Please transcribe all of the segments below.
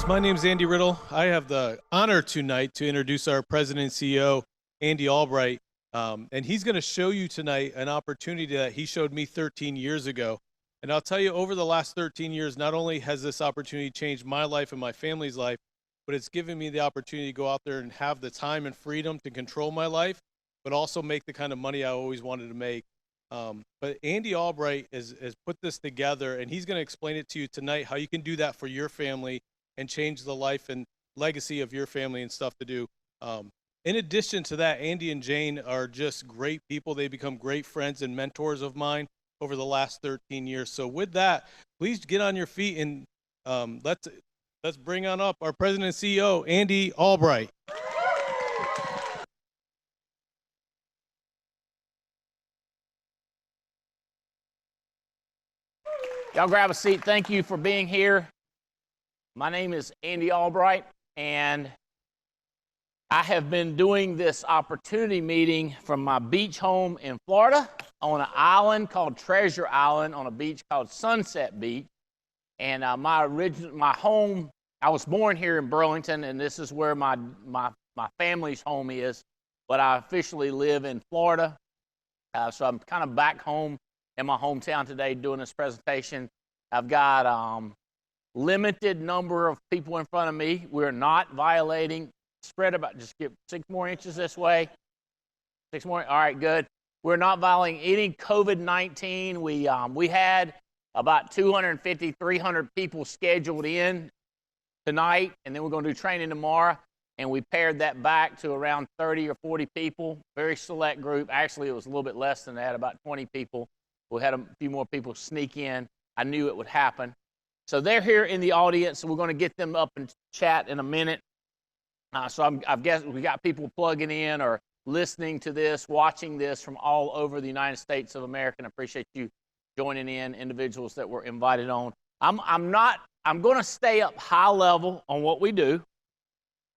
My name is Andy Riddle. I have the honor tonight to introduce our president and CEO, Andy Albright. And he's going to show you tonight an opportunity that he showed me 13 years ago. And I'll tell you, over the last 13 years, not only has this opportunity changed my life and my family's life, but it's given me the opportunity to go out there and have the time and freedom to control my life, but also make the kind of money I always wanted to make. But Andy Albright has put this together, and he's going to explain it to you tonight, how you can do that for your family and change the life and legacy of your family and stuff to do. In addition to that, Andy and Jane are just great people. They become great friends and mentors of mine over the last 13 years. So with that, please get on your feet and let's bring on up our president and CEO, Andy Albright. Y'all grab a seat. Thank you for being here. My name is Andy Albright, and I have been doing this opportunity meeting from my beach home in Florida on an island called Treasure Island on a beach called Sunset Beach. And my home, I was born here in Burlington, and this is where my family's home is, but I officially live in Florida. So I'm kind of back home in my hometown today doing this presentation. I've got limited number of people in front of me. We're not violating, spread about, just get 6 more inches this way. 6 more, all right, good. We're not violating any COVID-19. We had about 250, 300 people scheduled in tonight, and then we're going to do training tomorrow, and we pared that back to around 30 or 40 people, very select group. Actually, it was a little bit less than that, about 20 people. We had a few more people sneak in. I knew it would happen. So they're here in the audience, so we're going to get them up and chat in a minute. So I guess we got people plugging in or listening to this, watching this from all over the United States of America, and I appreciate you joining in, individuals that were invited on. I'm going to stay up high level on what we do.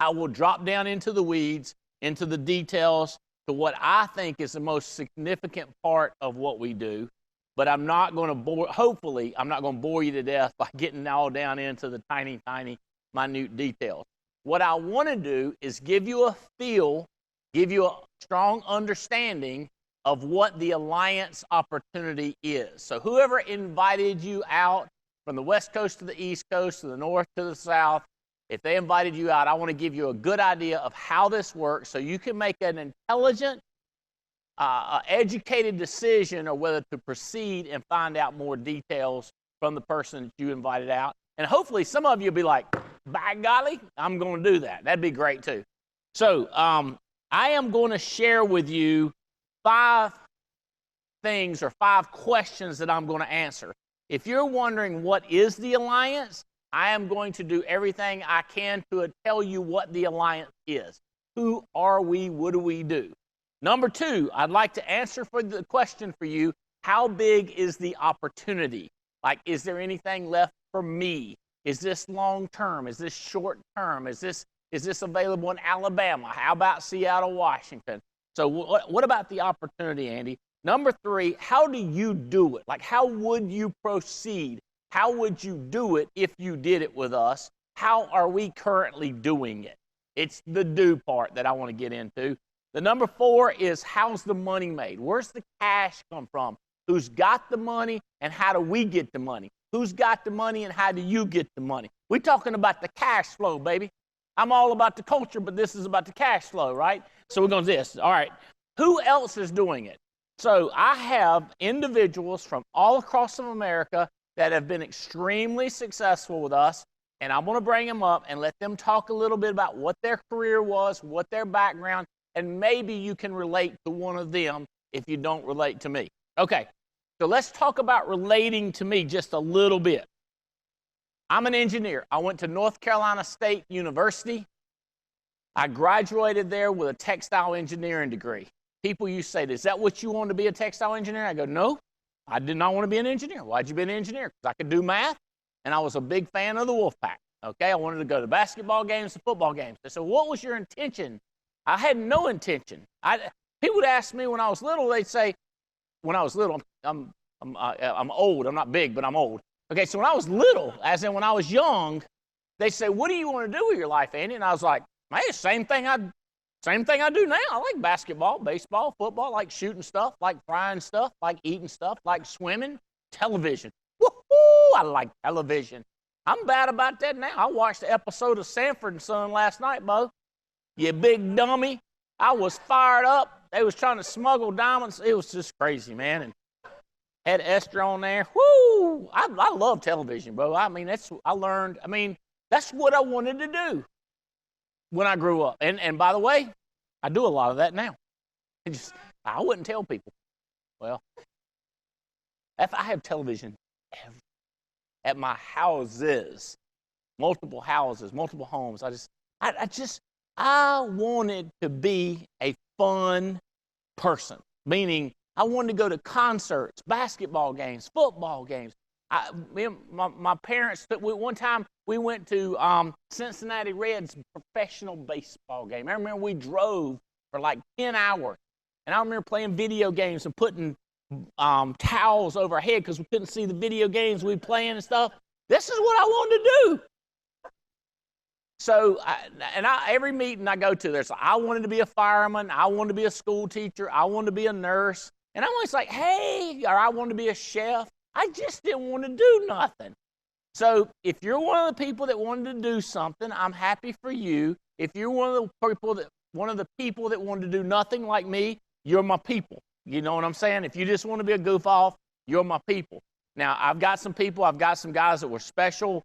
I will drop down into the weeds, into the details, to what I think is the most significant part of what we do. But I'm not going to bore, hopefully, I'm not going to bore you to death by getting all down into the tiny, minute details. What I want to do is give you a feel, give you a strong understanding of what the Alliance opportunity is. So whoever invited you out from the West Coast to the East Coast, to the North to the South, if they invited you out, I want to give you a good idea of how this works so you can make an intelligent, educated decision or whether to proceed and find out more details from the person that you invited out. And hopefully some of you will be like, by golly, I'm going to do that. That'd be great too. So I am going to share with you 5 things or 5 questions that I'm going to answer. If you're wondering what is the Alliance, I am going to do everything I can to tell you what the Alliance is. Who are we? What do we do? Number 2, I'd like to answer for the question for you, how big is the opportunity? Like, is there anything left for me? Is this long term? Is this short term? Is this available in Alabama? How about Seattle, Washington? So what about the opportunity, Andy? Number 3, how do you do it? Like, how would you proceed? How would you do it if you did it with us? How are we currently doing it? It's the do part that I want to get into. The number 4 is, how's the money made? Where's the cash come from? Who's got the money, and how do we get the money? Who's got the money, and how do you get the money? We're talking about the cash flow, baby. I'm all about the culture, but this is about the cash flow, right? So we're going to do this. All right. Who else is doing it? So I have individuals from all across America that have been extremely successful with us, and I'm going to bring them up and let them talk a little bit about what their career was, what their background, and maybe you can relate to one of them if you don't relate to me. Okay, so let's talk about relating to me just a little bit. I'm an engineer. I went to North Carolina State University. I graduated there with a textile engineering degree. People used to say, is that what you want to be, a textile engineer? I go, no, I did not want to be an engineer. Why'd you be an engineer? Because I could do math, and I was a big fan of the Wolfpack. Okay, I wanted to go to basketball games, to football games. They said, what was your intention? I had no intention. People would ask me when I was little, they'd say, when I was little, I'm old. I'm not big, but I'm old. Okay, so when I was little, as in when I was young, they say, what do you want to do with your life, Andy? And I was like, hey, same thing I do now. I like basketball, baseball, football, like shooting stuff, like frying stuff, like eating stuff, like swimming, television. Woohoo! I like television. I'm bad about that now. I watched the episode of Sanford & Son last night, Bo. You big dummy. I was fired up. They was trying to smuggle diamonds. It was just crazy, man. And had Esther on there. Whoo! I love television, bro. I mean, that's what I wanted to do when I grew up. And by the way, I do a lot of that now. I wouldn't tell people. Well, if I have television at my houses, multiple houses, multiple homes, I wanted to be a fun person, meaning I wanted to go to concerts, basketball games, football games. My parents, one time we went to Cincinnati Reds professional baseball game. I remember we drove for like 10 hours, and I remember playing video games and putting towels over our head because we couldn't see the video games we were playing and stuff. This is what I wanted to do. So, every meeting I go to, I wanted to be a fireman, I wanted to be a school teacher, I wanted to be a nurse, and I'm always like, hey, or I wanted to be a chef. I just didn't want to do nothing. So, if you're one of the people that wanted to do something, I'm happy for you. If you're one of the people that wanted to do nothing like me, you're my people. You know what I'm saying? If you just want to be a goof off, you're my people. Now, I've got some guys that were special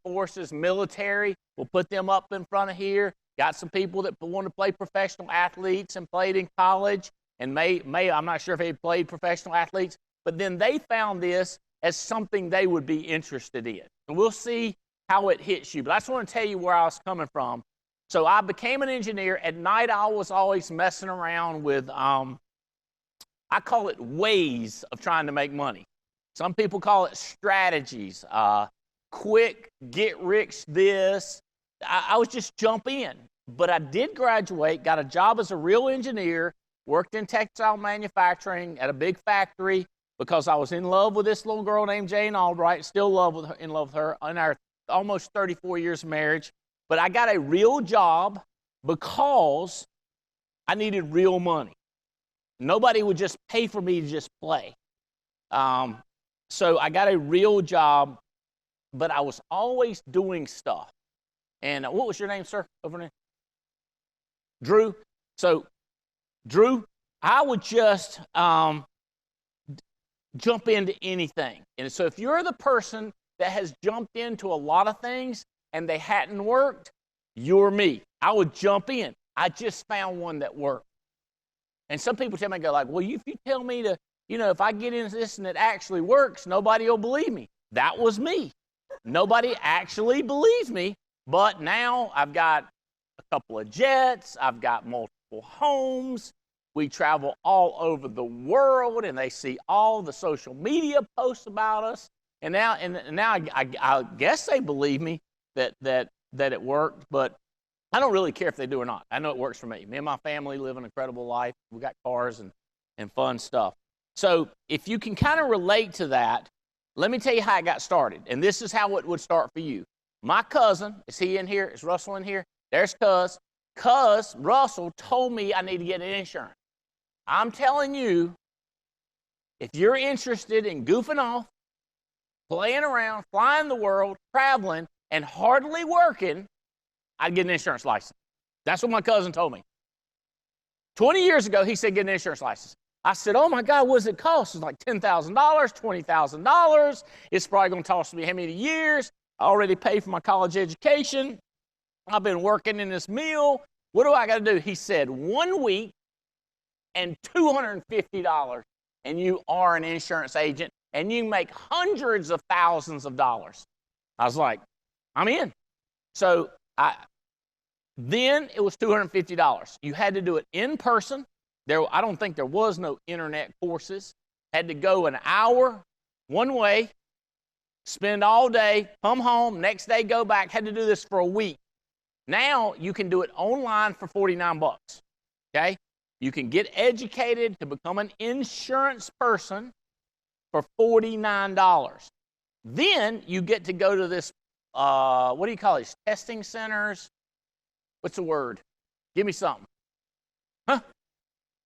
forces, military. We'll put them up in front of here. Got some people that want to play professional athletes and played in college and I'm not sure if they played professional athletes, but then they found this as something they would be interested in. And we'll see how it hits you. But I just want to tell you where I was coming from. So I became an engineer. At night, I was always messing around with, I call it ways of trying to make money. Some people call it strategies. Quick, get rich this. I was just jump in. But I did graduate, got a job as a real engineer, worked in textile manufacturing at a big factory because I was in love with this little girl named Jane Albright, still in love with her in our almost 34 years of marriage. But I got a real job because I needed real money. Nobody would just pay for me to just play. So I got a real job, but I was always doing stuff. And what was your name, sir, over there? Drew. So, Drew, I would just jump into anything. And so if you're the person that has jumped into a lot of things and they hadn't worked, you're me. I would jump in. I just found one that worked. And some people tell me, go like, well, if you tell me to, if I get into this and it actually works, nobody will believe me. That was me. Nobody actually believes me, but now I've got a couple of jets, I've got multiple homes, we travel all over the world, and they see all the social media posts about us, and now I guess they believe me that it worked, but I don't really care if they do or not. I know it works for me. Me and my family live an incredible life. We got cars and fun stuff. So if you can kind of relate to that, let me tell you how I got started. And this is how it would start for you. My cousin, is he in here? Is Russell in here? There's Cuz. Cuz, Russell told me I need to get an insurance. I'm telling you, if you're interested in goofing off, playing around, flying the world, traveling, and hardly working, I'd get an insurance license. That's what my cousin told me. 20 years ago, he said, get an insurance license. I said, oh my God, what does it cost? It's like $10,000, $20,000. It's probably going to cost me how many years? I already paid for my college education. I've been working in this mill. What do I got to do? He said, 1 week and $250, and you are an insurance agent, and you make hundreds of thousands of dollars. I was like, I'm in. So then it was $250. You had to do it in person. I don't think there was no internet courses. Had to go an hour one way, spend all day, come home, next day go back. Had to do this for a week. Now you can do it online for $49. Okay? You can get educated to become an insurance person for $49. Then you get to go to this what do you call these? Testing centers? What's the word? Give me something. Huh?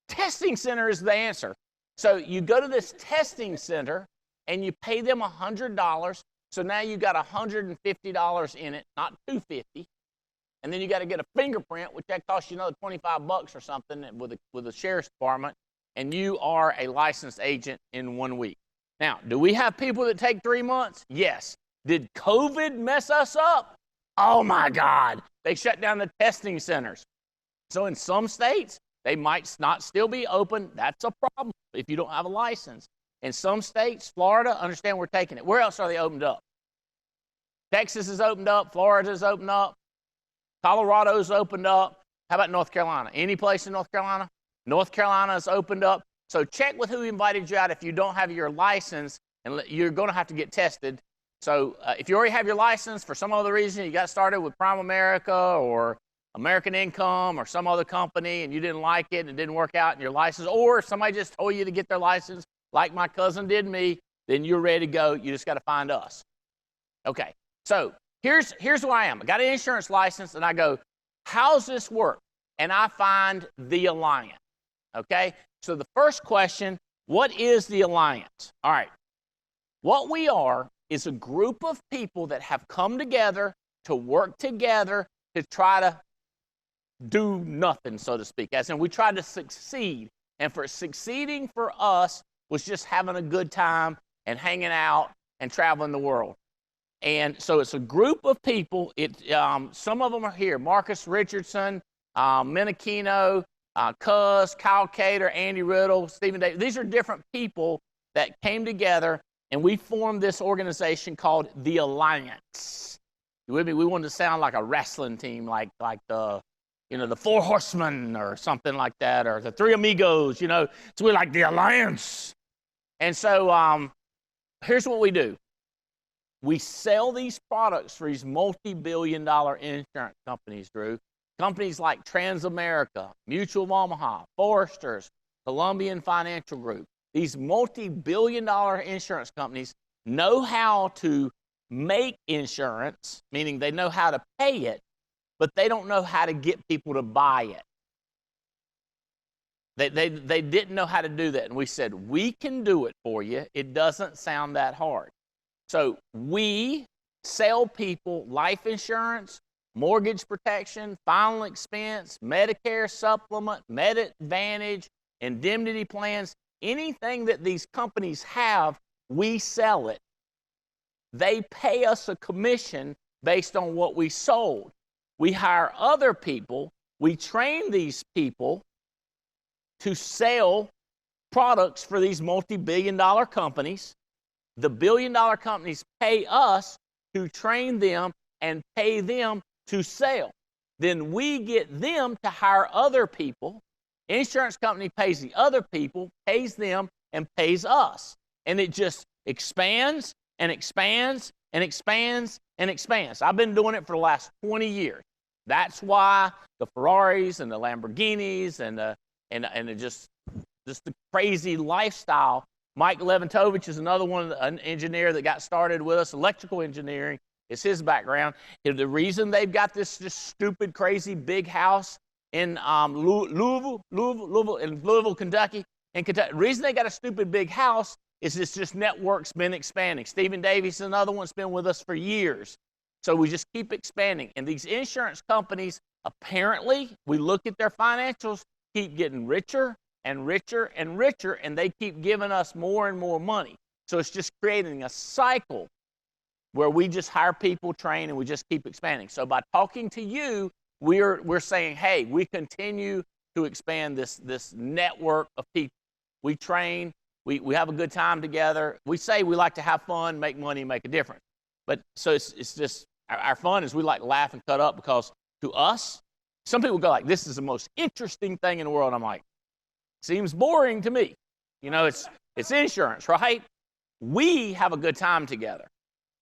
Testing center is the answer. So you go to this testing center and you pay them $100. So now you got $150 in it, not $250. And then you got to get a fingerprint, which that costs you another $25 or something with the sheriff's department. And you are a licensed agent in 1 week. Now, do we have people that take 3 months? Yes. Did COVID mess us up? Oh my God. They shut down the testing centers. So in some states, they might not still be open. That's a problem if you don't have a license. In some states, Florida, understand we're taking it. Where else are they opened up? Texas is opened up. Florida is opened up. Colorado's opened up. How about North Carolina? Any place in North Carolina? North Carolina is opened up. So check with who invited you out if you don't have your license, and you're going to have to get tested. So if you already have your license for some other reason, you got started with Prime America or American Income or some other company and you didn't like it and it didn't work out in your license, or somebody just told you to get their license like my cousin did me, then you're ready to go. You just got to find us. Okay, so here's where I am. I got an insurance license and I go, how's this work? And I find the Alliance. Okay, so the first question, what is the Alliance? All right, what we are is a group of people that have come together to work together to try to do nothing, so to speak. As in, we try to succeed. And for succeeding for us was just having a good time and hanging out and traveling the world. And so it's a group of people. Some of them are here. Marcus Richardson, Menachino, Cuz, Kyle Cater, Andy Riddle, Stephen Davis. These are different people that came together, and we formed this organization called the Alliance. You with me? We wanted to sound like a wrestling team, like the Four Horsemen or something like that, or the Three Amigos, So we're like the Alliance. And so here's what we do. We sell these products for these multi-billion-dollar insurance companies, Drew. Companies like Transamerica, Mutual of Omaha, Foresters, Columbian Financial Group. These multi-billion-dollar insurance companies know how to make insurance, meaning they know how to pay it, but they don't know how to get people to buy it. They didn't know how to do that. And we said, we can do it for you. It doesn't sound that hard. So we sell people life insurance, mortgage protection, final expense, Medicare supplement, MedAdvantage, indemnity plans. Anything that these companies have, we sell it. They pay us a commission based on what we sold. We hire other people. We train these people to sell products for these multi-billion-dollar companies. The billion-dollar companies pay us to train them and pay them to sell. Then we get them to hire other people. Insurance company pays the other people, pays them, and pays us. And it just expands and expands and expands and expands. I've been doing it for the last 20 years. That's why the Ferraris and the Lamborghinis and just the crazy lifestyle. Mike Leventovich is another one, an engineer that got started with us. Electrical engineering is his background. The reason they've got this just stupid, crazy big house in Louisville, Kentucky, the reason they got a stupid big house is it's just network's been expanding. Stephen Davies is another one that's been with us for years. So we just keep expanding. And these insurance companies, apparently, we look at their financials, keep getting richer and richer and richer, and they keep giving us more and more money. So it's just creating a cycle where we just hire people, train, and we just keep expanding. So by talking to you, we're saying, hey, we continue to expand this network of people. We train, we have a good time together. We say we like to have fun, make money, make a difference. But so it's just, our fun is we like to laugh and cut up, because to us, some people go like, this is the most interesting thing in the world. I'm like, seems boring to me. It's insurance, right? We have a good time together.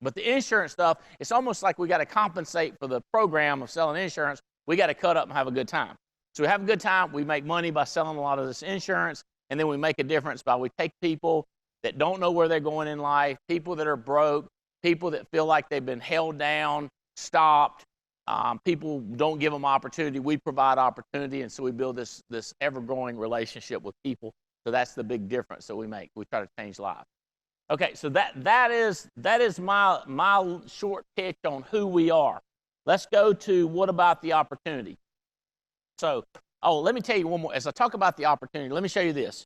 But the insurance stuff, it's almost like we got to compensate for the program of selling insurance. We got to cut up and have a good time. So we have a good time. We make money by selling a lot of this insurance, and then we make a difference by we take people that don't know where they're going in life, people that are broke, people that feel like they've been held down, stopped. People don't give them opportunity. We provide opportunity, and so we build this ever-growing relationship with people. So that's the big difference that we make. We try to change lives. Okay, so that is my short pitch on who we are. Let's go to what about the opportunity. So, let me tell you one more. As I talk about the opportunity, let me show you this.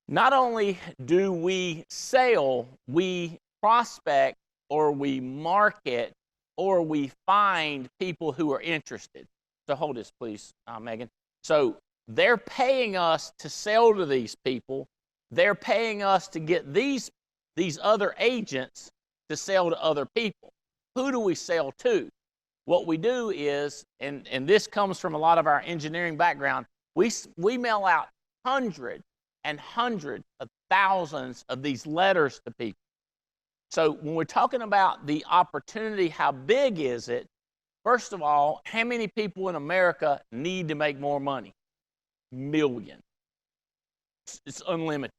Not only do we sell, we prospect or we market or we find people who are interested. So hold this, please, Megan. So they're paying us to sell to these people. They're paying us to get these other agents to sell to other people. Who do we sell to? What we do is, and this comes from a lot of our engineering background, we mail out hundreds and hundreds of thousands of these letters to people. So when we're talking about the opportunity, how big is it? First of all, how many people in America need to make more money? Million. It's unlimited.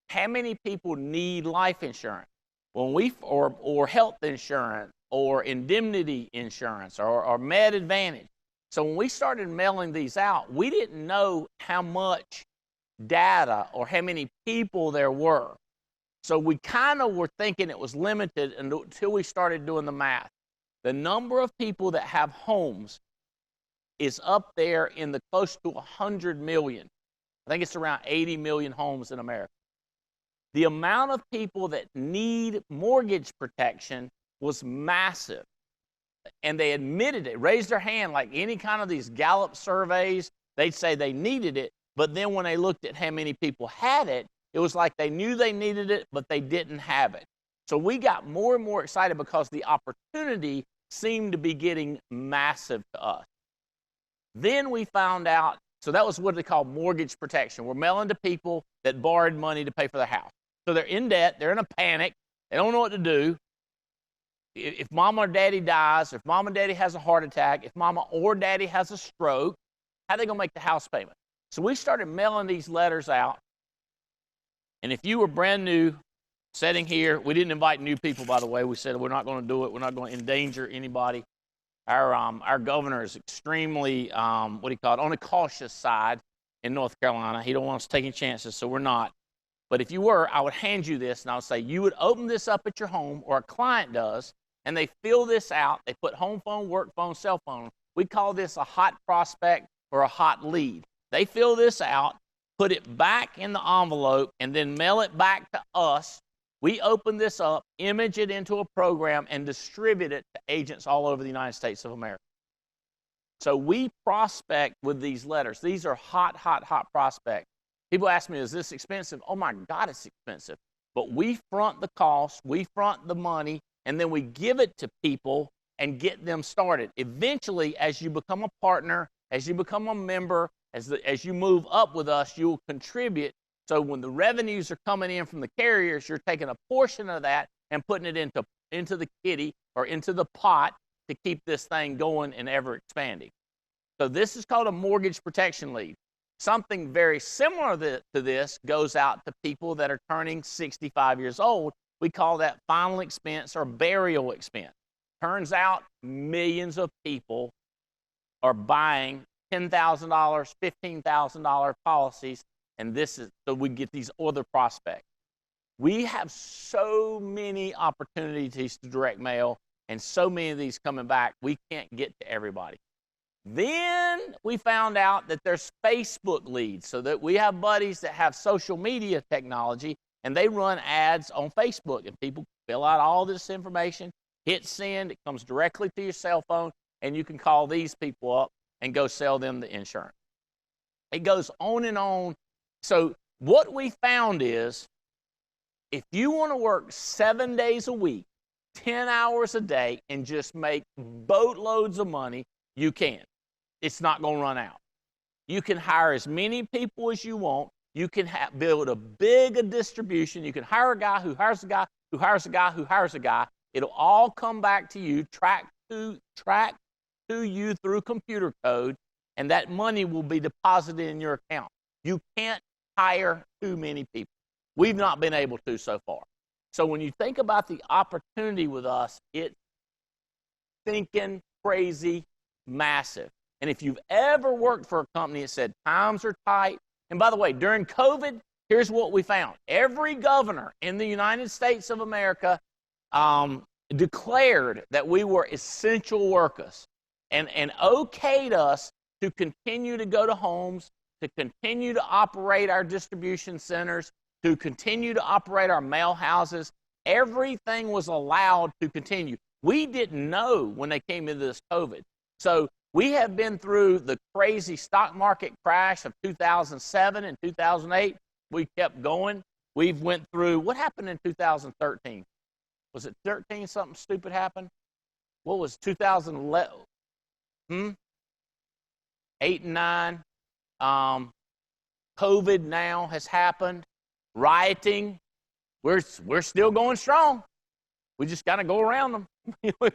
How many people need life insurance? Or health insurance, or indemnity insurance, or Med Advantage. So when we started mailing these out, we didn't know how much data or how many people there were. So we kind of were thinking it was limited until we started doing the math. The number of people that have homes is up there in the close to 100 million. I think it's around 80 million homes in America. The amount of people that need mortgage protection was massive. And they admitted it, raised their hand like any kind of these Gallup surveys. They'd say they needed it, but then when they looked at how many people had it, it was like they knew they needed it, but they didn't have it. So we got more and more excited because the opportunity seemed to be getting massive to us. Then we found out, so that was what they call mortgage protection. We're mailing to people that borrowed money to pay for their house. So they're in debt, they're in a panic, they don't know what to do. If mama or daddy dies, if mama and daddy has a heart attack, if mama or daddy has a stroke, how are they going to make the house payment? So we started mailing these letters out. And if you were brand new, sitting here, we didn't invite new people, by the way. We said we're not going to do it. We're not going to endanger anybody. Our governor is extremely, on the cautious side in North Carolina. He don't want us taking chances, so we're not. But if you were, I would hand you this, and I would say you would open this up at your home, or a client does, and they fill this out. They put home phone, work phone, cell phone. We call this a hot prospect or a hot lead. They fill this out, put it back in the envelope, and then mail it back to us. We open this up, image it into a program, and distribute it to agents all over the United States of America. So we prospect with these letters. These are hot, hot, hot prospects. People ask me, is this expensive? Oh my God, it's expensive. But we front the cost, we front the money, and then we give it to people and get them started. Eventually, as you become a partner, as you become a member, as you move up with us, you'll contribute. So when the revenues are coming in from the carriers, you're taking a portion of that and putting it into the kitty or into the pot to keep this thing going and ever expanding. So this is called a mortgage protection lead. Something very similar to this goes out to people that are turning 65 years old. We call that final expense or burial expense. Turns out millions of people are buying $10,000, $15,000 policies, and this is so we get these other prospects. We have so many opportunities to direct mail and so many of these coming back, we can't get to everybody. Then we found out that there's Facebook leads, so that we have buddies that have social media technology, and they run ads on Facebook, and people fill out all this information, hit send, it comes directly to your cell phone, and you can call these people up and go sell them the insurance. It goes on and on. So what we found is, if you want to work 7 days a week, 10 hours a day, and just make boatloads of money, you can. It's not going to run out. You can hire as many people as you want. You can build a big distribution. You can hire a guy who hires a guy who hires a guy who hires a guy. It'll all come back to you, track to you through computer code, and that money will be deposited in your account. You can't hire too many people. We've not been able to so far. So when you think about the opportunity with us, it's thinking crazy massive. And if you've ever worked for a company that said times are tight, and by the way, during COVID, here's what we found. Every governor in the United States of America declared that we were essential workers and okayed us to continue to go to homes, to continue to operate our distribution centers, to continue to operate our mail houses. Everything was allowed to continue. We didn't know when they came into this COVID. So we have been through the crazy stock market crash of 2007 and 2008. We kept going. We've went through, what happened in 2013? Was it 13 something stupid happened? What was 2011? 8 and 9. COVID now has happened. Rioting. We're still going strong. We just got to go around them.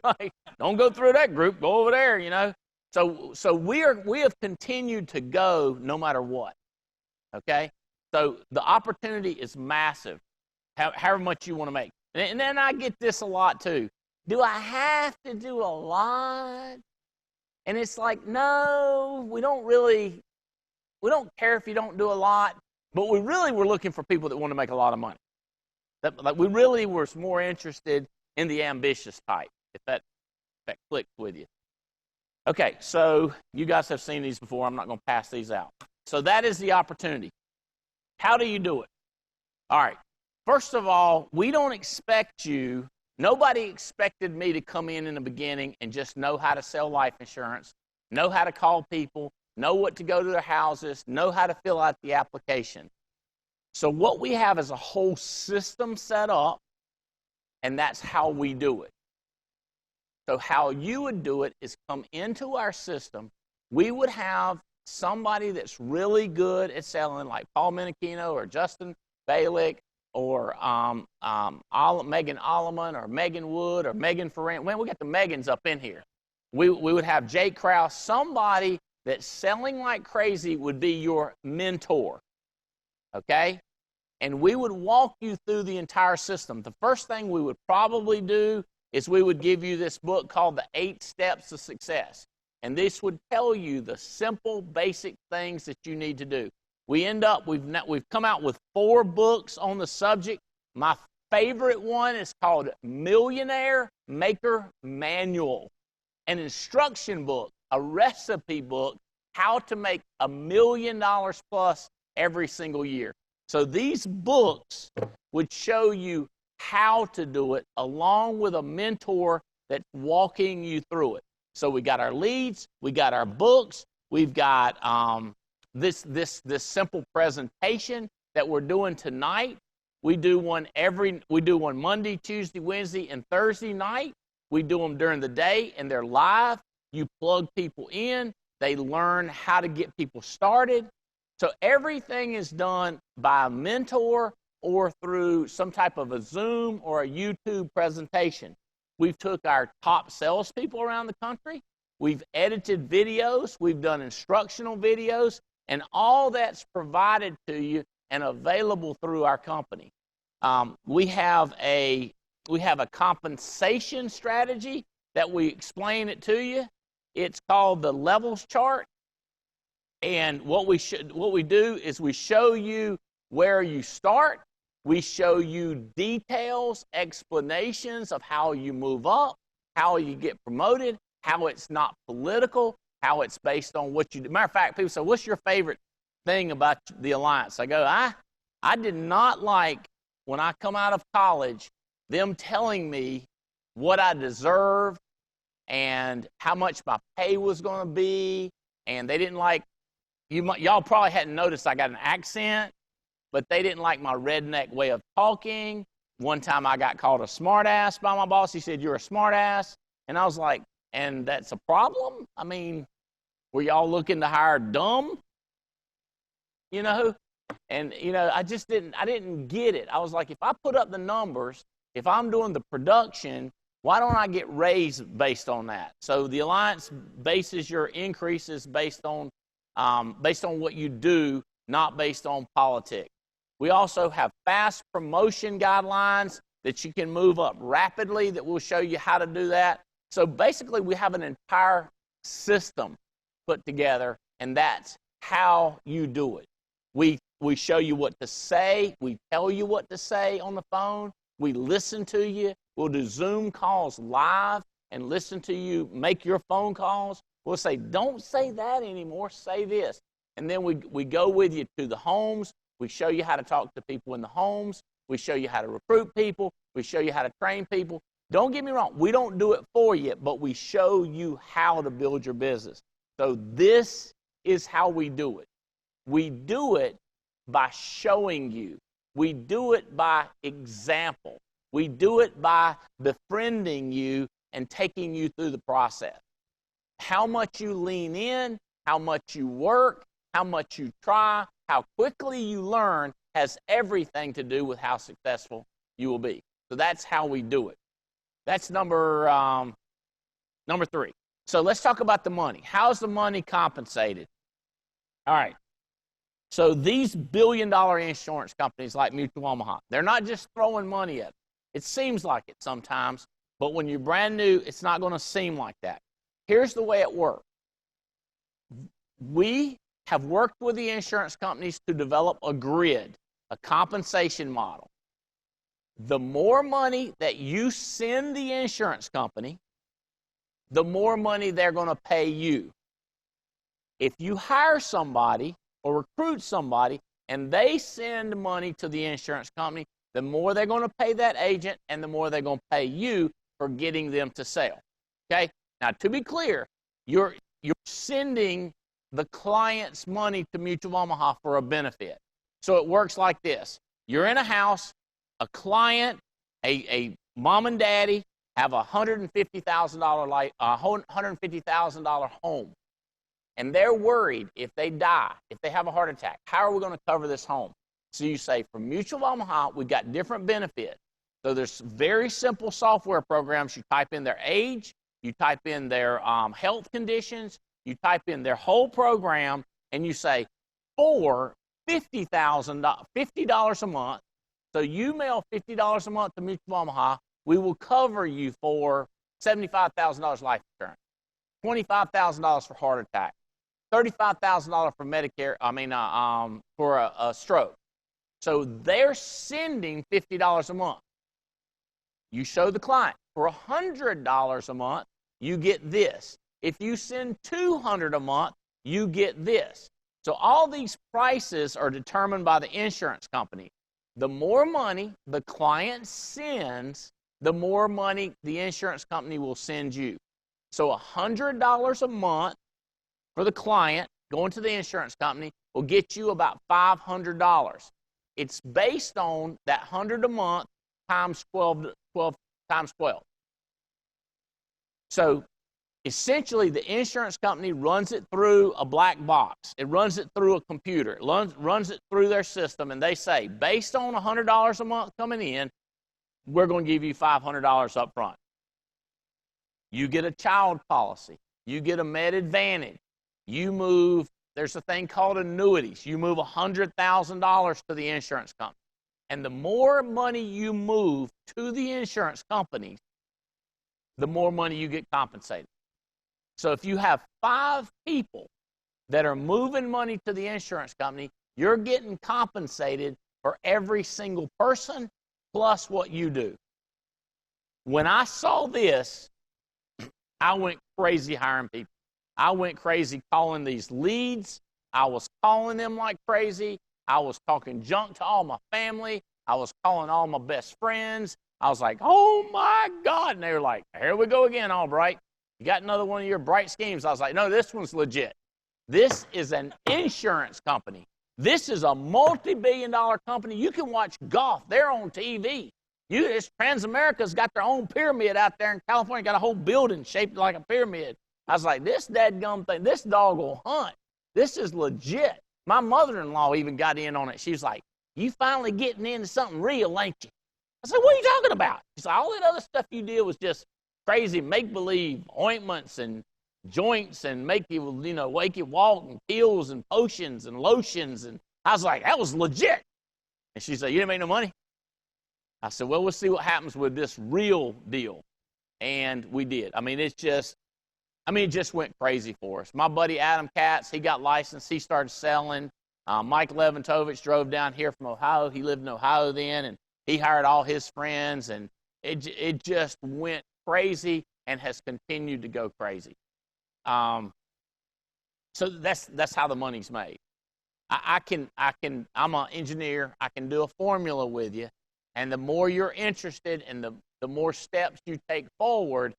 Like, don't go through that group. Go over there, you know. So we have continued to go no matter what. Okay. So the opportunity is massive. However much you want to make. And then I get this a lot too. Do I have to do a lot? And it's like, no, we don't care if you don't do a lot, but we really were looking for people that want to make a lot of money. Like we really were more interested in the ambitious type, if that clicks with you. Okay, so you guys have seen these before. I'm not going to pass these out. So that is the opportunity. How do you do it? All right. First of all, we don't expect you, nobody expected me to come in the beginning and just know how to sell life insurance, know how to call people, know what to go to their houses, know how to fill out the application. So what we have is a whole system set up, and that's how we do it. So how you would do it is come into our system. We would have somebody that's really good at selling, like Paul Menachino or Justin Balick or Megan Holloman or Megan Wood or Megan Ferrand. Well, we got the Megans up in here. We would have Jake Kraus. Somebody that's selling like crazy would be your mentor. Okay? And we would walk you through the entire system. The first thing we would probably do is we would give you this book called The 8 Steps to Success. And this would tell you the simple, basic things that you need to do. We've come out with 4 books on the subject. My favorite one is called Millionaire Maker Manual, an instruction book, a recipe book, how to make $1 million plus every single year. So these books would show you how to do it along with a mentor that's walking you through it. So we got our leads, we got our books, we've got this simple presentation that we're doing tonight. We do one Monday, Tuesday, Wednesday, and Thursday night. We do them during the day, and they're live. You plug people in. They learn how to get people started. So everything is done by a mentor or through some type of a Zoom or a YouTube presentation. We've took our top salespeople around the country. We've edited videos. We've done instructional videos. And all that's provided to you and available through our company. We have a compensation strategy that we explain it to you. It's called the levels chart. And what we do is we show you where you start. We show you details, explanations of how you move up, how you get promoted, how it's not political, how it's based on what you do. Matter of fact, people say, what's your favorite thing about the Alliance? I go, I did not like, when I come out of college, them telling me what I deserved and how much my pay was going to be. And they didn't like, y'all probably hadn't noticed I got an accent, but they didn't like my redneck way of talking. One time I got called a smartass by my boss. He said, you're a smartass. And I was like, and that's a problem? I mean, were y'all looking to hire dumb? You know? And, you know, I didn't get it. I was like, if I put up the numbers, if I'm doing the production, why don't I get raised based on that? So the Alliance bases your increases based on what you do, not based on politics. We also have fast promotion guidelines that you can move up rapidly, that we'll show you how to do that. So basically, we have an entire system put together, and that's how you do it. We show you what to say. We tell you what to say on the phone. We listen to you. We'll do Zoom calls live and listen to you make your phone calls. We'll say, don't say that anymore. Say this. And then we go with you to the homes. We show you how to talk to people in the homes. We show you how to recruit people. We show you how to train people. Don't get me wrong. We don't do it for you, but we show you how to build your business. So this is how we do it. We do it by showing you. We do it by example. We do it by befriending you and taking you through the process. How much you lean in, how much you work, how much you try, how quickly you learn has everything to do with how successful you will be. So that's how we do it. That's number 3. So let's talk about the money. How's the money compensated? All right. So these billion-dollar insurance companies like Mutual Omaha, they're not just throwing money at it. It seems like it sometimes, but when you're brand new, it's not going to seem like that. Here's the way it works. We have worked with the insurance companies to develop a grid, a compensation model. The more money that you send the insurance company, the more money they're going to pay you. If you hire somebody or recruit somebody and they send money to the insurance company, the more they're going to pay that agent and the more they're going to pay you for getting them to sell. Okay? Now, to be clear, you're sending the client's money to Mutual Omaha for a benefit. So it works like this. You're in a house, a client, a mom and daddy have a $150,000 home. And they're worried if they die, if they have a heart attack, how are we going to cover this home? So you say, for Mutual Omaha, we've got different benefits. So there's very simple software programs. You type in their age, you type in their health conditions, you type in their whole program, and you say, for $50 a month, so you mail $50 a month to Mutual Omaha, we will cover you for $75,000 life insurance, $25,000 for heart attack, $35,000 for Medicare, for a stroke. So they're sending $50 a month. You show the client, for $100 a month, you get this. If you send $200 a month, you get this. So all these prices are determined by the insurance company. The more money the client sends, the more money the insurance company will send you. So $100 a month for the client going to the insurance company will get you about $500. It's based on that 100 a month times 12 times 12. So essentially, the insurance company runs it through a black box. It runs it through a computer. It runs it through their system, and they say, based on $100 a month coming in, we're going to give you $500 up front. You get a child policy. You get a Med Advantage. You move, there's a thing called annuities. You move $100,000 to the insurance company. And the more money you move to the insurance companies, the more money you get compensated. So if you have 5 people that are moving money to the insurance company, you're getting compensated for every single person plus what you do. When I saw this, I went crazy hiring people. I went crazy calling these leads. I was calling them like crazy. I was talking junk to all my family. I was calling all my best friends. I was like, oh my God. And they were like, here we go again, Albright. You got another one of your bright schemes. I was like, no, this one's legit. This is an insurance company. This is a multi-billion-dollar company. You can watch golf. They're on TV. Transamerica's got their own pyramid out there in California, got a whole building shaped like a pyramid. I was like, this dadgum thing, this dog will hunt. This is legit. My mother-in-law even got in on it. She was like, you finally getting into something real, ain't you? I said, what are you talking about? She said, all that other stuff you did was just crazy make-believe ointments and joints and make you walk and pills and potions and lotions. And I was like, that was legit. And she said, you didn't make no money? I said, well, we'll see what happens with this real deal. And we did. I mean, it just went crazy for us. My buddy Adam Katz, he got licensed. He started selling. Mike Leventovich drove down here from Ohio. He lived in Ohio then, and he hired all his friends, and it just went crazy and has continued to go crazy. So that's how the money's made. I'm an engineer. I can do a formula with you, and the more you're interested and the more steps you take forward,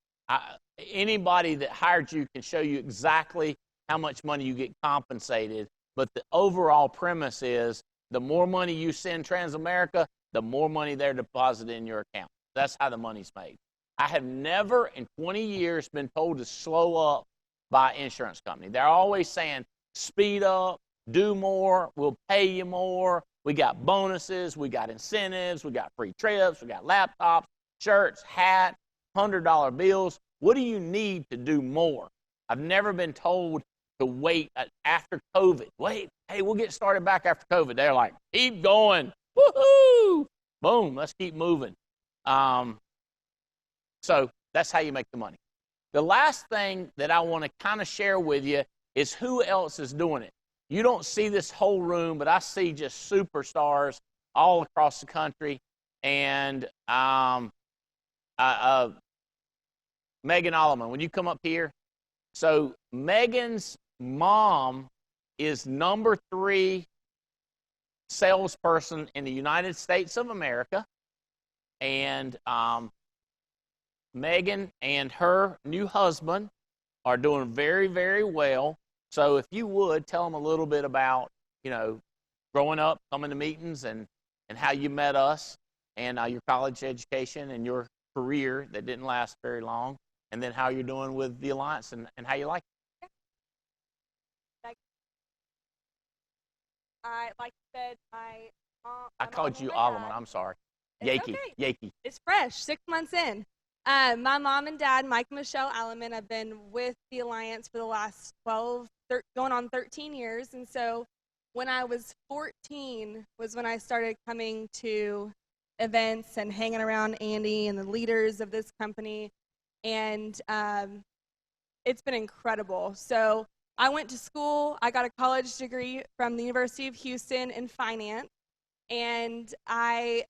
anybody that hired you can show you exactly how much money you get compensated. But the overall premise is the more money you send Transamerica, the more money they're deposited in your account. That's how the money's made. I have never in 20 years been told to slow up by an insurance company. They're always saying, speed up, do more, we'll pay you more. We got bonuses, we got incentives, we got free trips, we got laptops, shirts, hat, $100 bills. What do you need to do more? I've never been told to wait after COVID. Wait, hey, we'll get started back after COVID. They're like, keep going. Woohoo! Boom, let's keep moving. So that's how you make the money. The last thing that I want to kind of share with you is who else is doing it. You don't see this whole room, but I see just superstars all across the country. And Megan Holloman, when you come up here. So Megan's mom is number 3 salesperson in the United States of America. And Megan and her new husband are doing very, very well. So if you would, tell them a little bit about, growing up, coming to meetings, and how you met us, and your college education and your career that didn't last very long, and then how you're doing with the Alliance and how you like it. Like you said, my mom. I called you Holloman. I'm sorry. It's Yakey. It's fresh, 6 months in. My mom and dad, Mike and Michelle Albright, have been with the Alliance for the last going on 13 years. And so when I was 14 was when I started coming to events and hanging around Andy and the leaders of this company. And it's been incredible. So I went to school. I got a college degree from the University of Houston in finance. And there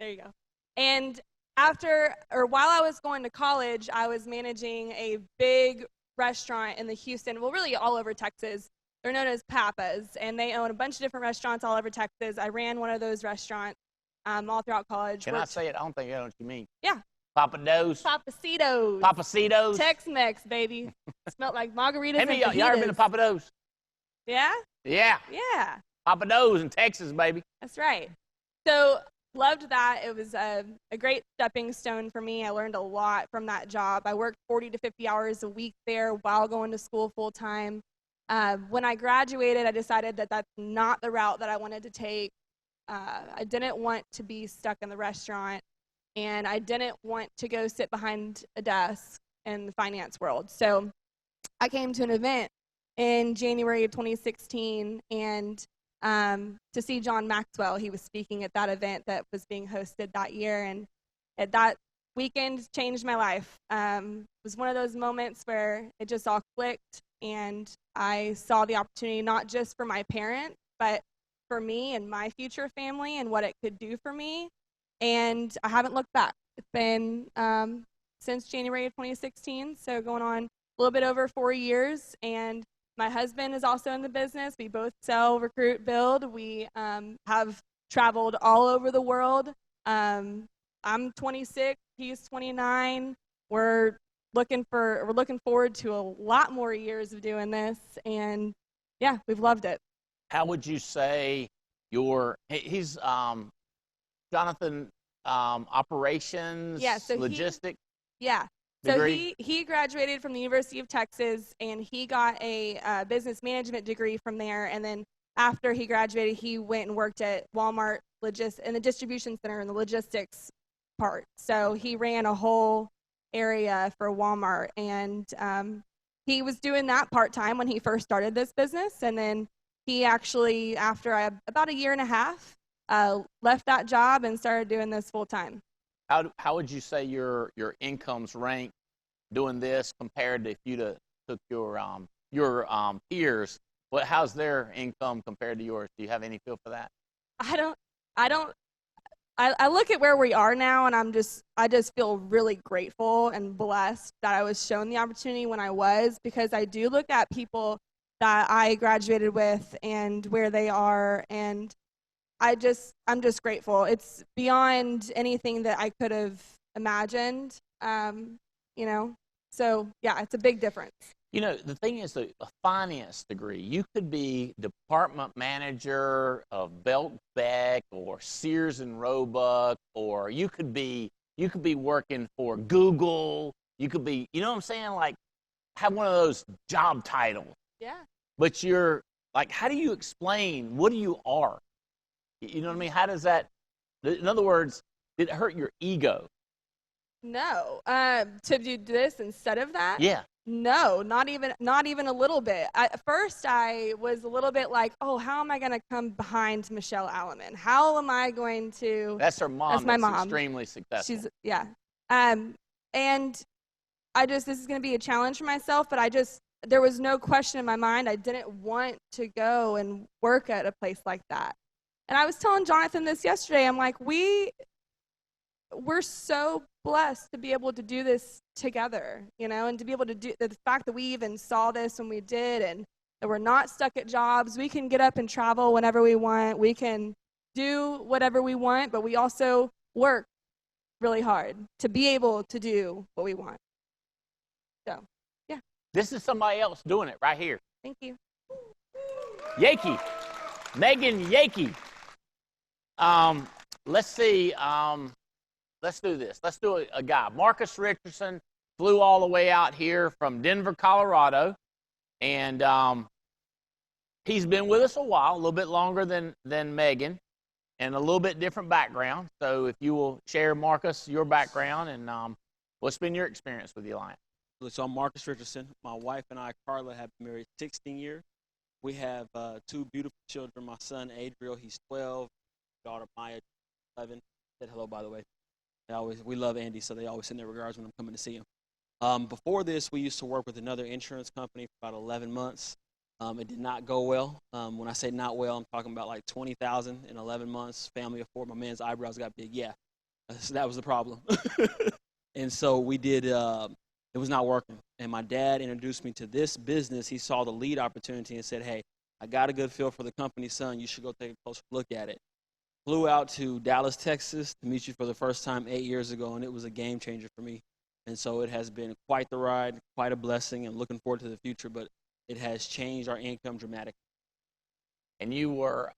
you go. And while I was going to college, I was managing a big restaurant in the Houston, well, really all over Texas. They're known as Papa's, and they own a bunch of different restaurants all over Texas. I ran one of those restaurants all throughout college. Can I say it? I don't think I know what you mean. Yeah. Papados. Papacitos. Papacitos. Tex-Mex, baby. Smelled like margaritas and fajitas. Y'all ever been to Papados? Yeah? Yeah. Yeah. Papados in Texas, baby. That's right. So loved that. It was a great stepping stone for me. I learned a lot from that job. I worked 40 to 50 hours a week there while going to school full time. When I graduated, I decided that that's not the route that I wanted to take. I didn't want to be stuck in the restaurant, and I didn't want to go sit behind a desk in the finance world. So I came to an event in January of 2016, and to see John Maxwell. He was speaking at that event that was being hosted that year, and at that weekend changed my life. It was one of those moments where it just all clicked, and I saw the opportunity not just for my parents, but for me and my future family and what it could do for me, and I haven't looked back. It's been since January of 2016, so going on a little bit over 4 years, and my husband is also in the business. We both sell, recruit, build. We have traveled all over the world. I'm 26, he's 29. We're looking forward to a lot more years of doing this, and yeah, we've loved it. How would you say he's Jonathan, operations, logistics? So he graduated from the University of Texas, and he got a business management degree from there. And then after he graduated, he went and worked at Walmart in the distribution center in the logistics part. So he ran a whole area for Walmart, and he was doing that part-time when he first started this business. And then he actually, after about a year and a half, left that job and started doing this full time. How would you say your incomes rank doing this compared to if you'd took your peers? How's their income compared to yours? Do you have any feel for that? I don't. I look at where we are now, and I just feel really grateful and blessed that I was shown the opportunity when I was, because I do look at people that I graduated with and where they are, and I'm just grateful. It's beyond anything that I could have imagined, you know. So yeah, it's a big difference. You know, the thing is, a finance degree, you could be department manager of Belt Beck or Sears and Roebuck, or you could be working for Google. You could be, you know what I'm saying, like have one of those job titles. Yeah. But you're like, how do you explain what you are? You know what I mean? How does that? In other words, did it hurt your ego? No. To do this instead of that? Yeah. No, not even a little bit. At first, I was a little bit like, oh, how am I going to come behind Michelle Alleman? How am I going to? That's her mom. That's my mom. Extremely successful. She's, yeah. And this is going to be a challenge for myself, but there was no question in my mind. I didn't want to go and work at a place like that. And I was telling Jonathan this yesterday. I'm like, we're so blessed to be able to do this together, you know, and to be able to do the fact that we even saw this when we did, and that we're not stuck at jobs. We can get up and travel whenever we want. We can do whatever we want, but we also work really hard to be able to do what we want. So, yeah. This is somebody else doing it right here. Thank you. Yakey. Megan Yakey. Let's see. Let's do this. Let's do a guy. Marcus Richardson flew all the way out here from Denver, Colorado, and he's been with us a while, a little bit longer than Megan, and a little bit different background. So if you will share, Marcus, your background, and what's been your experience with the Alliance? So I'm Marcus Richardson. My wife and I, Carla, have been married 16 years. We have 2 beautiful children. My son, Adriel, he's 12. Daughter, Maya, 11. Said hello, by the way. We love Andy, so they always send their regards when I'm coming to see him. Before this, we used to work with another insurance company for about 11 months. It did not go well. When I say not well, I'm talking about like $20,000 in 11 months. Family of 4. My man's eyebrows got big. Yeah, so that was the problem. And so we did. It was not working. And my dad introduced me to this business. He saw the lead opportunity and said, "Hey, I got a good feel for the company, son. You should go take a closer look at it." Flew out to Dallas, Texas to meet you for the first time 8 years ago, and it was a game changer for me. And so it has been quite the ride, quite a blessing, and looking forward to the future, but it has changed our income dramatically. And you were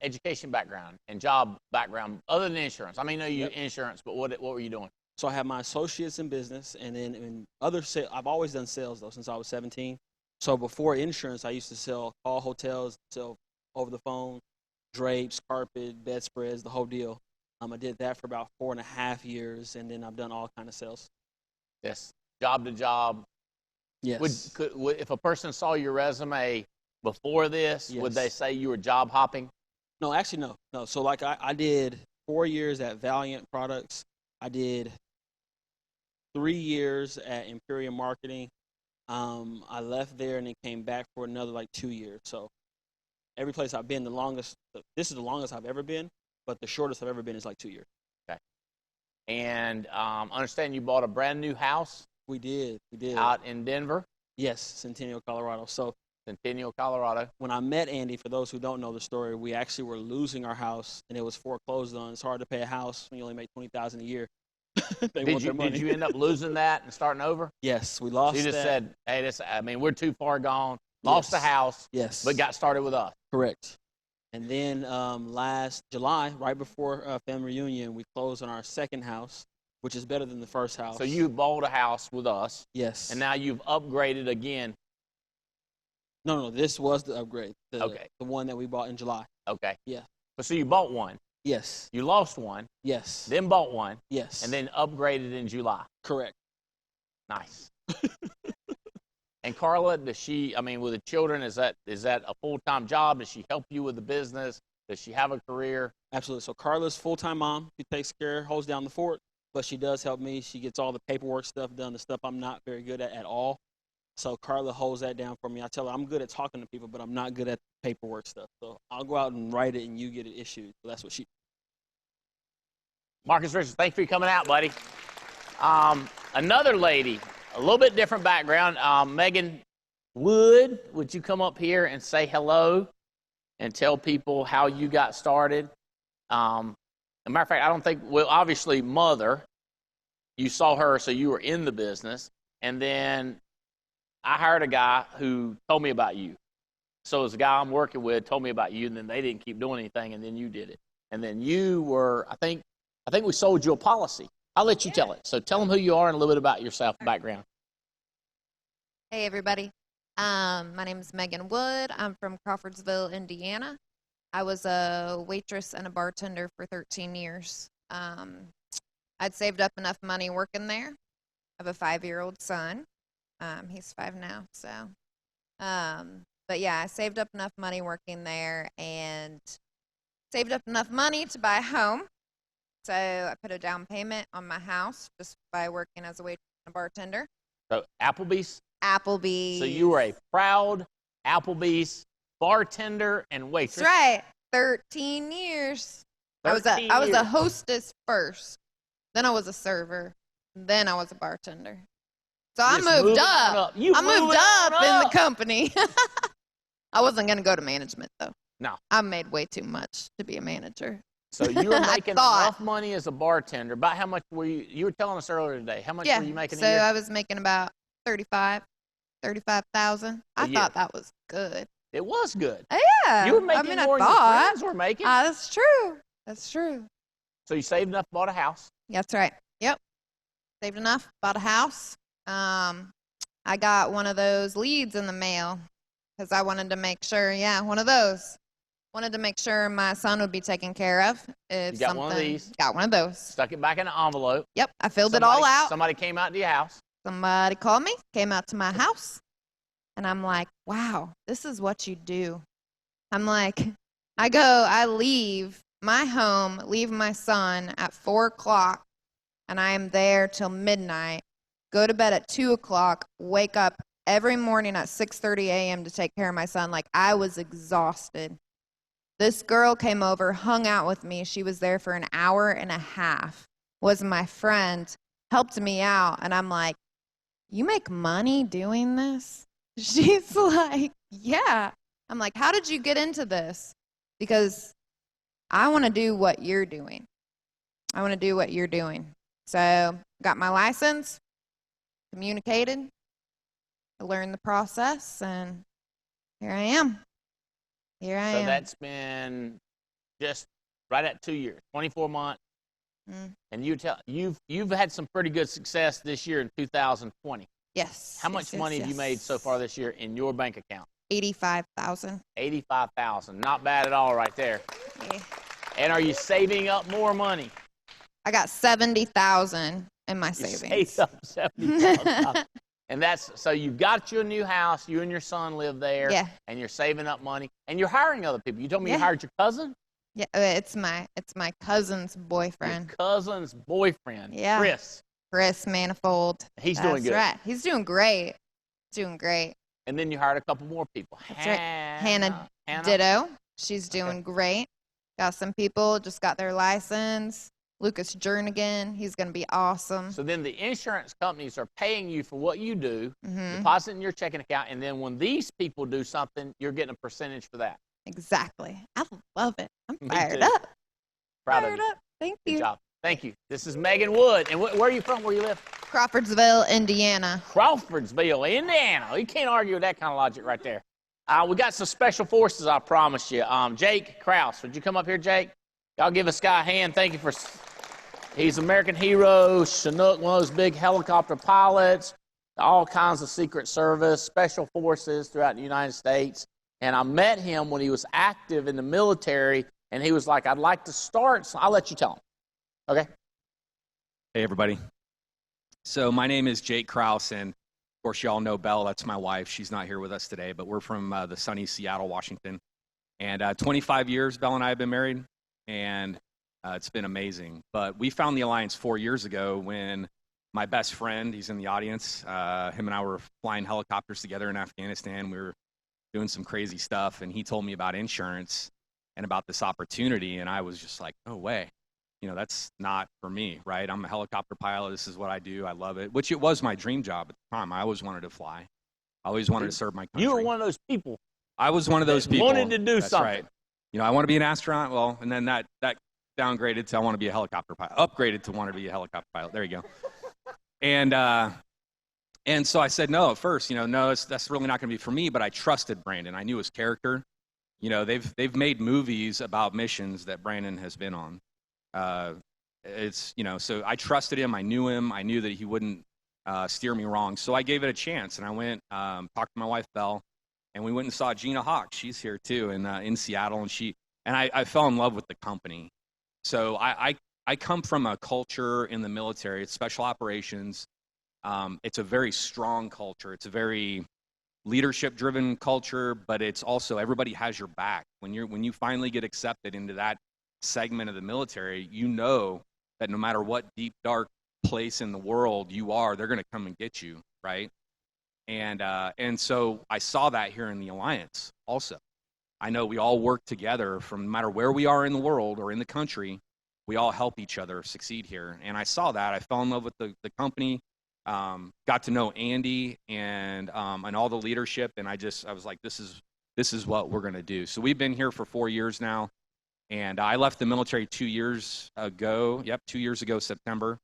education background and job background, other than insurance. I mean, I know you insurance, but what were you doing? So I have my associates in business, and then in other I've always done sales, though, since I was 17. So before insurance, I used to call hotels, sell over the phone, drapes, carpet, bedspreads, the whole deal. I did that for about 4.5 years, and then I've done all kind of sales. Yes, job to job. Yes. If a person saw your resume before this, would they say you were job hopping? No, actually, no. So like I did 4 years at Valiant Products. I did 3 years at Imperial Marketing. I left there and then came back for another like 2 years. So every place I've been, this is the longest I've ever been, but the shortest I've ever been is like 2 years. Okay. And understand you bought a brand new house? We did. Out in Denver? Yes, Centennial, Colorado. So Centennial, Colorado. When I met Andy, for those who don't know the story, we actually were losing our house, and it was foreclosed on. It's hard to pay a house when you only make $20,000 a year. Did you end up losing that and starting over? Yes, we lost. So you just said, "Hey, we're too far gone." Lost the house. Yes, but got started with us. Correct. And then last July, right before family reunion, we closed on our second house, which is better than the first house. So you bought a house with us. Yes. And now you've upgraded again. No, this was the upgrade. Okay. The one that we bought in July. Okay. Yeah. So you bought one. Yes. You lost one. Yes. Then bought one. Yes. And then upgraded in July. Correct. Nice. And Carla, does she, with the children, is that a full-time job? Does she help you with the business? Does she have a career? Absolutely. So Carla's full-time mom. She takes care, holds down the fort, but she does help me. She gets all the paperwork stuff done, the stuff I'm not very good at all. So Carla holds that down for me. I tell her I'm good at talking to people, but I'm not good at the paperwork stuff. So I'll go out and write it, and you get it issued. So that's what she. Marcus Richardson, thanks for coming out, buddy. Another lady, a little bit different background. Megan Wood, would you come up here and say hello and tell people how you got started? As a matter of fact, I don't think, well, obviously, mother, you saw her, so you were in the business. And then I hired a guy who told me about you. So as a guy I'm working with told me about you, and then they didn't keep doing anything, and then you did it. And then you were, I think we sold you a policy. I'll let you tell it. So tell them who you are and a little bit about yourself, background. Hey, everybody. My name is Megan Wood. I'm from Crawfordsville, Indiana. I was a waitress and a bartender for 13 years. I'd saved up enough money working there. I have a 5-year-old son. He's 5 now, so. But yeah, I saved up enough money working there and saved up enough money to buy a home. So I put a down payment on my house just by working as a waitress and a bartender. So Applebee's? Applebee's. So you were a proud Applebee's bartender and waitress. That's right. 13 years. I was a hostess first. Then I was a server. Then I was a bartender. So I moved up. I moved up in the company. I wasn't going to go to management, though. No. I made way too much to be a manager. So you were making enough money as a bartender. About how much were you were telling us earlier today. How much were you making a year? So I was making about 35,000. I thought that was good. It was good. Yeah. You were making more than your friends were making. That's true. That's true. So you saved enough, bought a house. That's right. Yep. Saved enough, bought a house. I got one of those leads in the mail because I wanted to make sure, one of those. Wanted to make sure my son would be taken care of. If you got one of these. Got one of those. Stuck it back in an envelope. Yep. I filled it all out. Somebody came out to your house. Somebody called me, came out to my house. And I'm like, wow, this is what you do. I'm like, I leave my home, leave my son at 4 o'clock, and I am there till midnight, go to bed at 2 o'clock, wake up every morning at 6:30 a.m. to take care of my son. Like, I was exhausted. This girl came over, hung out with me. She was there for an hour and a half, was my friend, helped me out. And I'm like, you make money doing this? She's like, yeah. I'm like, how did you get into this? Because I want to do what you're doing. I want to do what you're doing. So got my license, communicated, I learned the process, and here I am. Here I am. So that's been just right at 2 years, 24 months. And you've had some pretty good success this year in 2020. Yes. How much money have you made so far this year in your bank account? $85,000. $85,000. Not bad at all right there. Yeah. And are you saving up more money? I got $70,000 in my savings. You saved up $70,000. And that's, so you've got your new house, you and your son live there. Yeah. And you're saving up money. And you're hiring other people. You told me you hired your cousin? Yeah, it's my cousin's boyfriend. Your cousin's boyfriend. Yeah. Chris Manifold. He's doing good. That's right. He's doing great. Doing great. And then you hired a couple more people. That's right. Hannah Ditto. She's doing great. Got some people, just got their license. Lucas Jernigan, he's going to be awesome. So then the insurance companies are paying you for what you do, depositing your checking account, and then when these people do something, you're getting a percentage for that. Exactly. I love it. I'm fired up. Proud of you. Thank you. Good job. Thank you. This is Megan Wood. And where are you from? Where you live? Crawfordsville, Indiana. Crawfordsville, Indiana. You can't argue with that kind of logic right there. We got some special forces, I promise you. Jake Kraus. Would you come up here, Jake? Y'all give this guy a hand. Thank you for... He's an American hero, Chinook, one of those big helicopter pilots, all kinds of Secret Service, special forces throughout the United States. And I met him when he was active in the military, and he was like, I'd like to start, so I'll let you tell him. Okay? Hey, everybody. So my name is Jake Kraus, and of course, you all know Belle. That's my wife. She's not here with us today, but we're from the sunny Seattle, Washington. And 25 years, Belle and I have been married, and it's been amazing. But we found the Alliance 4 years ago when my best friend, he's in the audience, him and I were flying helicopters together in Afghanistan. We were doing some crazy stuff, and he told me about insurance and about this opportunity, and I was just like, no way. That's not for me, right? I'm a helicopter pilot. This is what I do. I love it, which it was my dream job at the time. I always wanted to fly. I always wanted to serve my country. You were one of those people. I was one of those people. Wanted to do That's something. Right. I want to be an astronaut. Well, and then that downgraded to I want to be a helicopter pilot. Upgraded to want to be a helicopter pilot. There you go. And so I said no at first. No, that's really not going to be for me. But I trusted Brandon. I knew his character. They've made movies about missions that Brandon has been on. So I trusted him. I knew him. I knew that he wouldn't steer me wrong. So I gave it a chance, and I went talked to my wife Belle, and we went and saw Gina Hawk. She's here too, in Seattle, and I fell in love with the company. So I come from a culture in the military. It's special operations. It's a very strong culture. It's a very leadership-driven culture, but it's also everybody has your back. When you finally get accepted into that segment of the military, you know that no matter what deep, dark place in the world you are, they're going to come and get you, right? And so I saw that here in the Alliance also. I know we all work together from no matter where we are in the world or in the country, we all help each other succeed here. And I saw that. I fell in love with the company, got to know Andy and all the leadership, and I was like, this is what we're going to do. So we've been here for 4 years now. And I left the military 2 years ago. Yep, 2 years ago, September.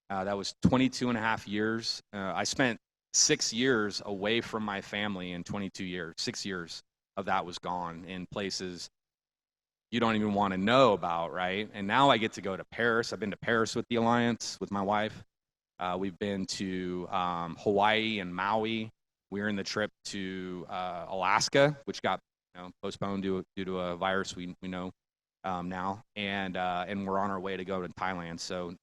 That was 22 and a half years. I spent 6 years away from my family in 22 years. 6 years of that was gone in places you don't even want to know about, right? And now I get to go to Paris. I've been to Paris with the Alliance, with my wife. We've been to Hawaii and Maui. We're in the trip to Alaska, which got postponed due to a virus we know now, and we're on our way to go to Thailand. So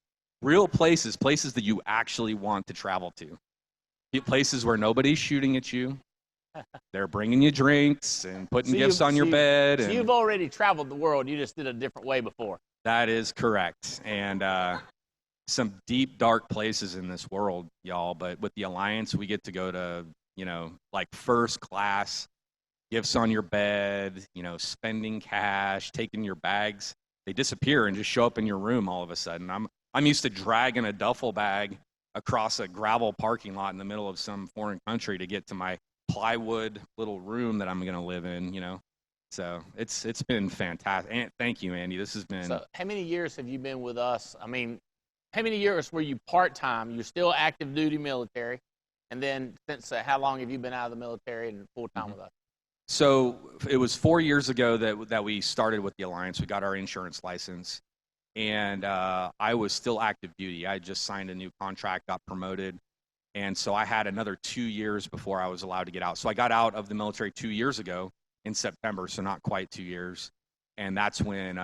real places that you actually want to travel to, places where nobody's shooting at you. They're bringing you drinks and putting gifts on your bed. So you've already traveled the world. You just did a different way before. That is correct. And some deep, dark places in this world, y'all. But with the Alliance, we get to go to, like first class, gifts on your bed, spending cash, taking your bags. They disappear and just show up in your room all of a sudden. I'm used to dragging a duffel bag across a gravel parking lot in the middle of some foreign country to get to my plywood little room that I'm going to live in, So it's been fantastic. And thank you, Andy. This has been. So how many years have you been with us? I mean, how many years were you part-time? You're still active duty military. And then since how long have you been out of the military and full-time with us? So it was 4 years ago that we started with the Alliance. We got our insurance license. And I was still active duty. I just signed a new contract, got promoted. And so I had another 2 years before I was allowed to get out. So I got out of the military 2 years ago in September, so not quite 2 years. And that's when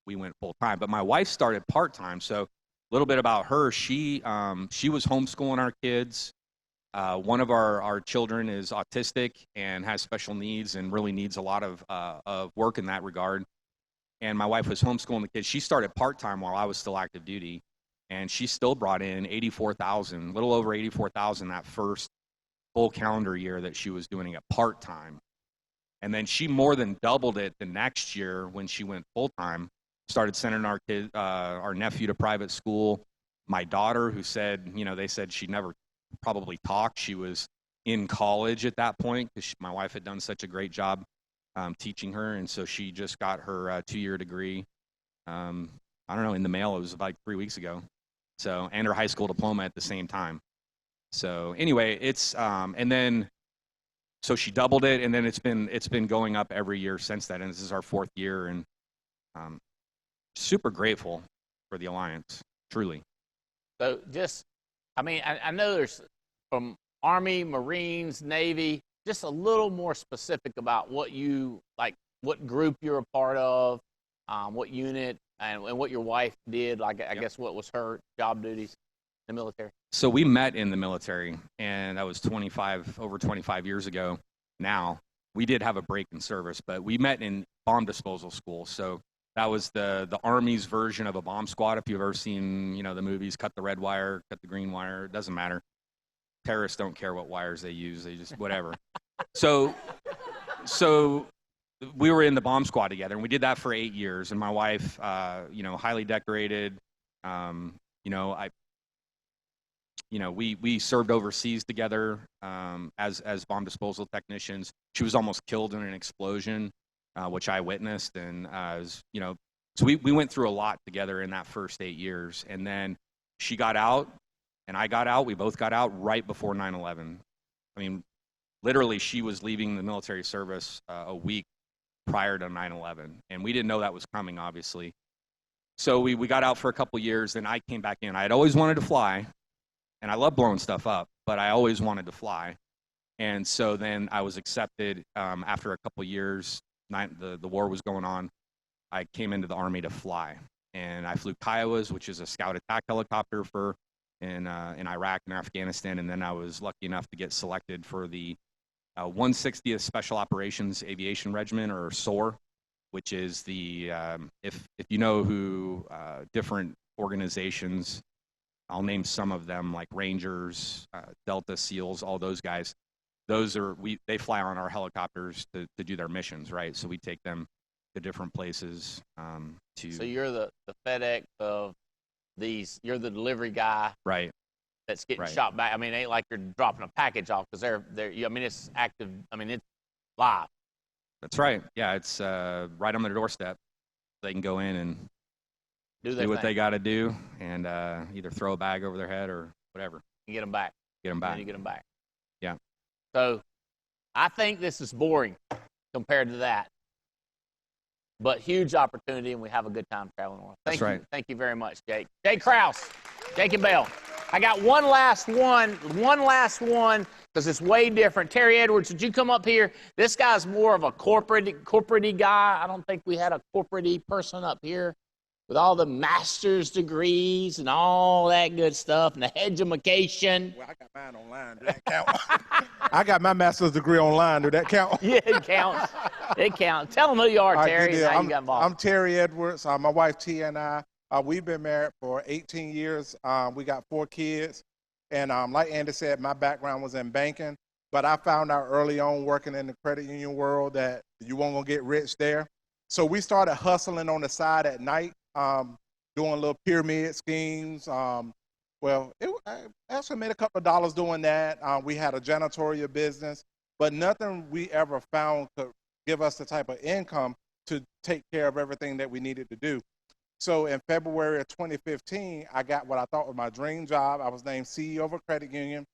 we went full-time. But my wife started part-time. So a little bit about her. She was homeschooling our kids. One of our children is autistic and has special needs and really needs a lot of work in that regard. And my wife was homeschooling the kids. She started part-time while I was still active duty. And she still brought in $84,000, a little over $84,000 that first full calendar year that she was doing it part-time. And then she more than doubled it the next year when she went full-time, started sending our nephew to private school. My daughter, who said, they said she'd never probably talk. She was in college at that point because my wife had done such a great job teaching her. And so she just got her 2-year degree. I don't know, in the mail. It was like 3 weeks ago. So, and her high school diploma at the same time. So anyway, it's and then so she doubled it, and then it's been going up every year since then. And this is our 4th year, and super grateful for the Alliance, truly. So I know there's from Army, Marines, Navy, just a little more specific about what what group you're a part of, what unit, and what your wife did, I guess what was her job duties in the military? So we met in the military, and that was over 25 years ago now. we did have a break in service, but we met in bomb disposal school. So that was the Army's version of a bomb squad. If you've ever seen, the movies, cut the red wire, cut the green wire, it doesn't matter. Terrorists don't care what wires they use. They just, whatever. So we were in the bomb squad together, and we did that for 8 years. And my wife, highly decorated. We served overseas together as bomb disposal technicians. She was almost killed in an explosion, which I witnessed, and so we went through a lot together in that first 8 years. And then she got out, and I got out. We both got out right before 9/11. I mean, literally, she was leaving the military service a week prior to 9/11, and we didn't know that was coming, obviously. So we got out for a couple years, then I came back in. I had always wanted to fly, and I love blowing stuff up, but I always wanted to fly. And so then I was accepted after a couple years. The war was going on. I came into the Army to fly, and I flew Kiowas, which is a scout attack helicopter in Iraq and Afghanistan, and then I was lucky enough to get selected for the 160th Special Operations Aviation Regiment, or SOAR, which is the if you know who different organizations, I'll name some of them, like Rangers, Delta SEALs, all those guys. They fly on our helicopters to do their missions, right? So we take them to different places. So you're the FedEx of these. You're the delivery guy, right? That's getting shot back. I mean, it ain't like you're dropping a package off, because they're. I mean, it's active. I mean, it's live. That's right. Yeah, it's right on their doorstep. They can go in and do what they got to do, and either throw a bag over their head or whatever. And get them back. Get them back. And you get them back. Yeah. So, I think this is boring compared to that, but huge opportunity, and we have a good time traveling on. That's right. Thank you very much, Jake. Jake Kraus, Jake and Bell. I got one last one, because it's way different. Terry Edwards, would you come up here? This guy's more of a corporate-y guy. I don't think we had a corporate-y person up here with all the master's degrees and all that good stuff and the education. Well, I got mine online. Does that count? I got my master's degree online. Does that count? Yeah, it counts. It counts. Tell them who you are, Terry, and how you got involved. I'm Terry Edwards. My wife, Tia, and I, we've been married for 18 years. We got 4 kids. And like Andy said, my background was in banking. But I found out early on working in the credit union world that you weren't going to get rich there. So we started hustling on the side at night, doing little pyramid schemes. I actually made a couple of dollars doing that. We had a janitorial business, but nothing we ever found could give us the type of income to take care of everything that we needed to do. So in February of 2015, I got what I thought was my dream job. I was named CEO of a credit union.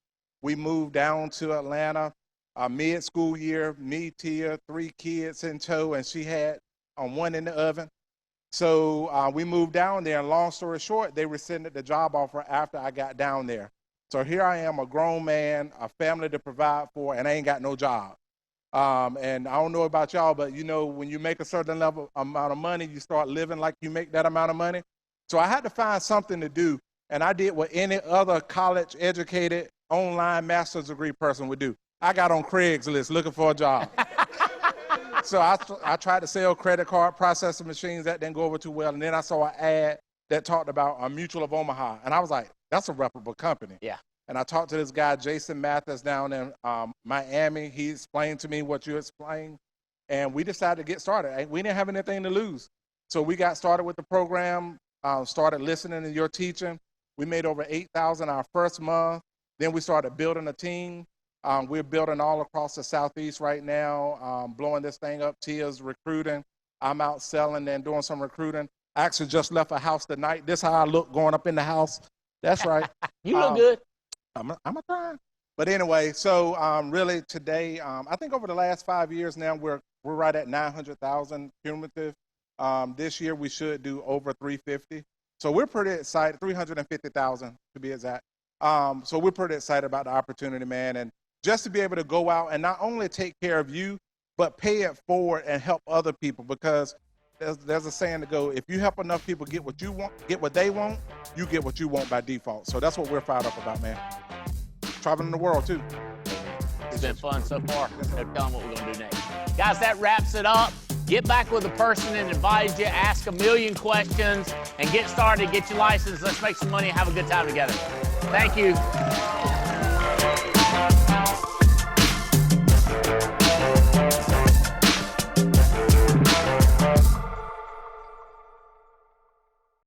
We moved down to Atlanta mid-school year, me, Tia, 3 kids in tow, and she had one in the oven. So we moved down there, and long story short, they rescinded the job offer after I got down there. So here I am, a grown man, a family to provide for, and I ain't got no job. And I don't know about y'all, but when you make a certain amount of money, you start living like you make that amount of money. So I had to find something to do, and I did what any other college-educated online master's degree person would do. I got on Craigslist looking for a job. So I tried to sell credit card processing machines. That didn't go over too well. And then I saw an ad that talked about a Mutual of Omaha. And I was like, that's a reputable company. Yeah. And I talked to this guy, Jason Mathis, down in Miami. He explained to me what you explained. And we decided to get started. We didn't have anything to lose. So we got started with the program, started listening to your teaching. We made over $8,000 our first month. Then we started building a team. We're building all across the Southeast right now, blowing this thing up. Tia's recruiting. I'm out selling and doing some recruiting. I actually just left a house tonight. This is how I look going up in the house. That's right. You look good. I'm a try. But anyway, so really today, I think over the last 5 years now, we're right at 900,000 cumulative. This year we should do over 350. So we're pretty excited, 350,000 to be exact. So we're pretty excited about the opportunity, man. And just to be able to go out and not only take care of you, but pay it forward and help other people, because there's a saying to go, if you help enough people get what you want, get what they want, you get what you want by default. So that's what we're fired up about, man. Traveling the world too. It's been fun so far. So tell them what we're going to do next. Guys, that wraps it up. Get back with the person that advised you, ask a million questions, and get started. Get your license. Let's make some money and have a good time together. Thank you.